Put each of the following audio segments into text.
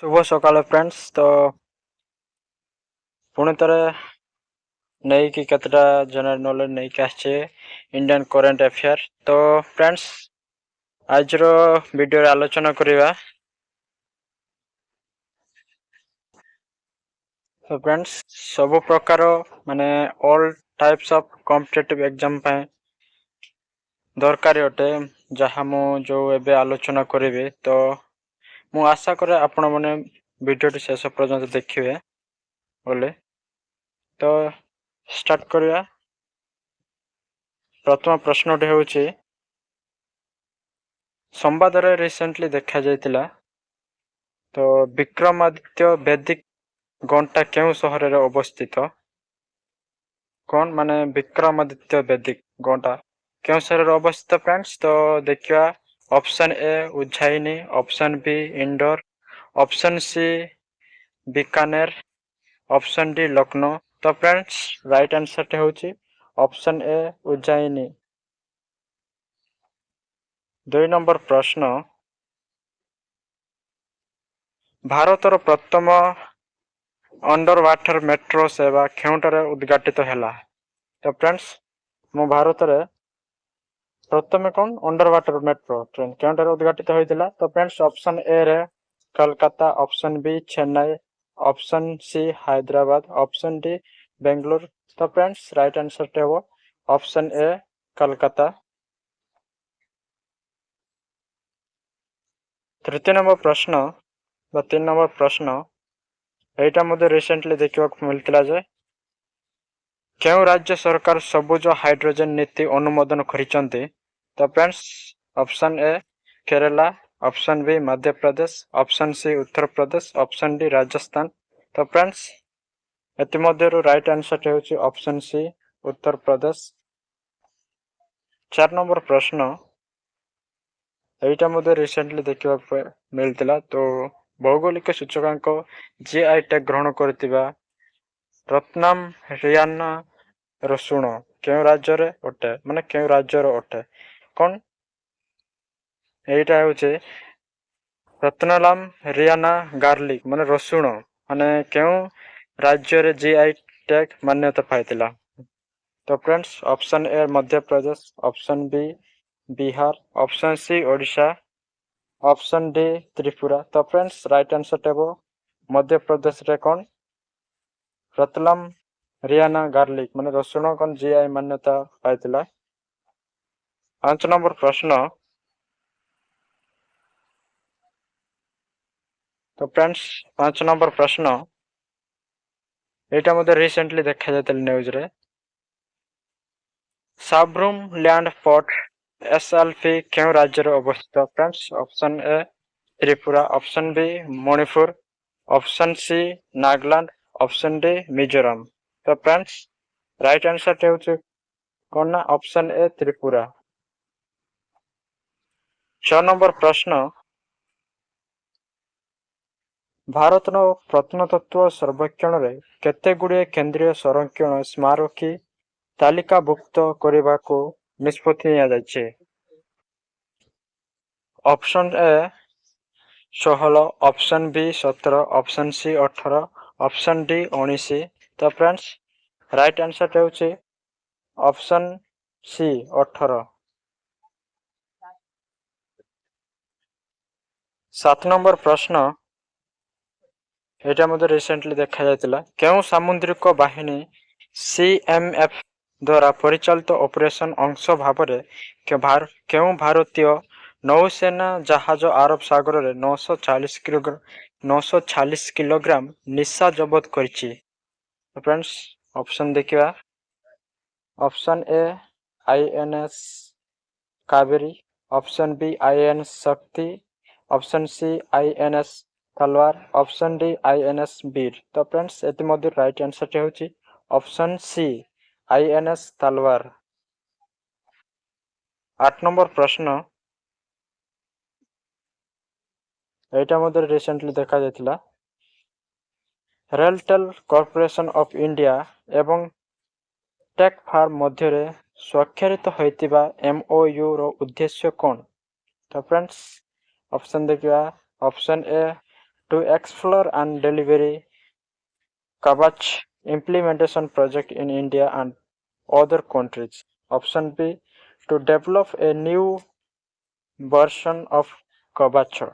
शुभ सकाल फ्रेंड्स। तो पुणी थे नहीं कि केतटा जनरल नॉलेज नहीं कि आछे इंडियन करंट अफेयर। तो फ्रेंड्स आज रो वीडियो रे आलोचना करिवा। तो फ्रेंड्स सब प्रकार माने all types of competitive exam पे दरकारी अटे जहाँ मु जो एबे आलोचना करिवे। तो मु आशा करे आपण माने वीडियो टी शेष पर्यंत देखिवे बोले। तो स्टार्ट करिया। प्रथम प्रश्नटी होउची संवाद रिसेंटली देखा जाइतिला। तो विक्रमादित्य वैदिक घंटा क्यों सहर रे अवस्थित? कौन माने विक्रमादित्य वैदिक घंटा क्यों शहर रे अवस्थित फ्रेंड्स? तो देखिया option A Ujjaini, option B Indore, option C Bikaner, option D Lucknow. तो फ्रेंड्स राइट आंसर टे होची ऑप्शन ए उज्जैनी। 2 नंबर प्रश्न भारतर प्रथम अंडर वाटर मेट्रो सेवा केउंटारे उद्घाटित हैला? तो फ्रेंड्स मो भारत रे प्रथम कौन अंडर वाटर मेट्रो ट्रेन केउंटारे उद्घाटित होइतिला? तो फ्रेंड्स ऑप्शन ए रे Calcutta, option B Chennai, option C Hyderabad, option D Bengaluru. तो फ्रेंड्स राइट आंसर टे हो ऑप्शन ए कलकत्ता। 3 नंबर प्रश्न 3 नंबर प्रश्न एटा मध्ये रिसेंटली देखिबा मिलतिला जे क्यों राज्य सरकार सबुज हाइड्रोजन नीति अनुमोदन करिसंती? तो friends option A Kerala, option B Madhya Pradesh, option C Uttar Pradesh, option D Rajasthan. तो फ्रेंड्स एतिमध्यरु राइट आंसर हेउची option C Uttar Pradesh. 4 number प्रश्न एटा मध्ये रिसेंटली देखिबा मिलतिला। तो भौगोलिक सूचकांक जीआई टैग ग्रहण करतिबा रत्नाम हरियाणा रसुण क्यों राज्य रे अटे माने क्यों राज्य रो अटे? कौन एटा होचे रत्नालाम हरियाणा गार्लिक माने रसुण माने क्यों राज्य रे जीआई टैग मान्यता पाइतिला? तो friends option A Madhya Pradesh, option B Bihar, option C Odisha, option D Tripura. तो फ्रेंड्स राइट आंसर टेबो मध्य प्रदेश रे कौन रतलाम हरियाणा गार्लिक माने रसुण कौन जीआई मान्यता पाइतिला। 5 नंबर प्रश्न तो फ्रेंड्स 5 नंबर प्रश्न एटा मध्ये रिसेंटली देखा जाइतिला न्यूज रे साब्रुम लैंड पोर्ट एसएलपी क्यों राज्य रे अवस्थित? Friends option A Tripura, option B Manipur, option C Nagaland, option D Mizoram. तो फ्रेंड्स राइट आंसर हेउची कोन ना ऑप्शन ए त्रिपुरा। 6 नंबर प्रश्न भारत नो प्रत्नतत्व सर्वेक्षण रे केते गुडे केंद्रीय संरक्षण स्मारकी तालिकाभुक्त करने को निष्पत्ति निया जायछि? Option A 16, option B 17, option C 18, option D 19। तो फ्रेंड्स राइट आंसर हेउछि ऑप्शन सी 18। 7 नंबर प्रश्न एटा मध्ये रिसेंटली देखा जायतिला केउ सामुद्रिक बाहिनी सीएमएफ द्वारा परिचालित ऑपरेशन अंश भावरे केउ भारतीय नौसेना जहाज अरब सागर रे 940 किलोग्राम निशा जबत करिछि? फ्रेंड्स ऑप्शन देखिबा option A INS Kaveri, option B INS Shakti, option C INS Talwar, option D INS Veer. तो फ्रेंड्स एति मध्ये राइट आंसर हेउछि option C INS Talwar. 8 number प्रश्न एटा मध्ये रिसेंटली देखा जायतिला रेलटेल कॉर्पोरेशन ऑफ इंडिया एवं टेक फार्म मध्य रे स्वाक्षरित होइतिबा एमओयू रो उद्देश्य कोन? तो फ्रेंड्स ऑप्शन देखिबा option A to explore and deliver Kavach implementation project in India and other countries. Option B, to develop a new version of Kavach.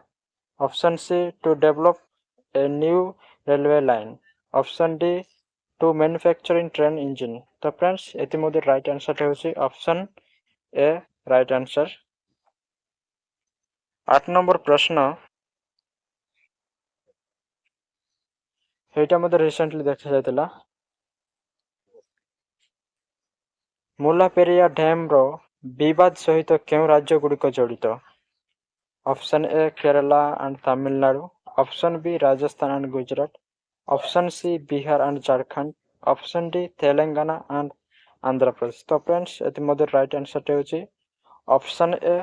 Option C, to develop a new railway line. Option D, to manufacturing train engine. तो friends एति मध्ये right answer होची option ए right answer. 8 number प्रश्न एटा मध्ये recently देखा जायतिला मुलापेरिया dam रो विवाद सहित केउ राज्य गुड़िक जड़ित। Option A Kerala and Tamil Nadu, option B Rajasthan and Gujarat, option C Bihar and Jharkhand, option D Telangana and Andhra Pradesh. तो फ्रेंड्स एति मध्ये राइट आंसर होची option A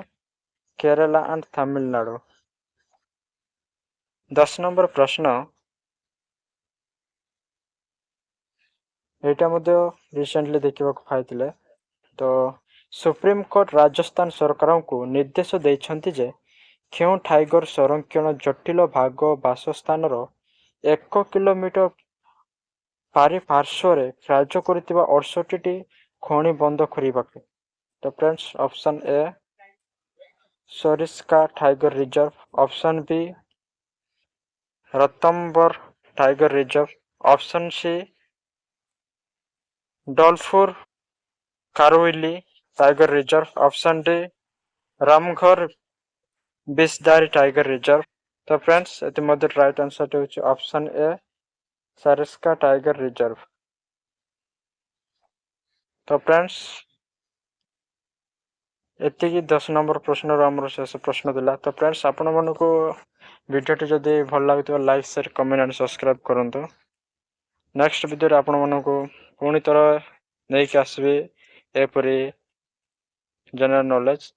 Kerala and Tamil Nadu. 10 number प्रश्न एटा मध्ये रिसेंटली देखिबा पाइतिले तो सुप्रीम कोर्ट राजस्थान सरकार को निर्देश देइछन्ति जे क्यों टाइगर संरक्षण जटिल भाग बासस्थान 1 किलोमीटर पारिपार्श्व कार्य करुवा 68 खनि बंद करने। तो friends option A Sariska tiger reserve, option B Ranthambore tiger reserve, option C Dholpur Karauli tiger reserve, option D Ramgarh Vishdhari tiger reserve. तो फ्रेंड्स एति मध्ये राइट आंसर होची option A Sariska tiger reserve. तो फ्रेंड्स एतिकी 10 नंबर प्रश्न आमर शेष प्रश्न दिला। तो फ्रेंड्स आपण मानको वीडियोटी जदि भल लागुथिबा like share comment and subscribe करंतु। नेक्स्ट वीडियो रे आपण मानको पुणी तरह नहीं आसबे एपरी जनरल नॉलेज।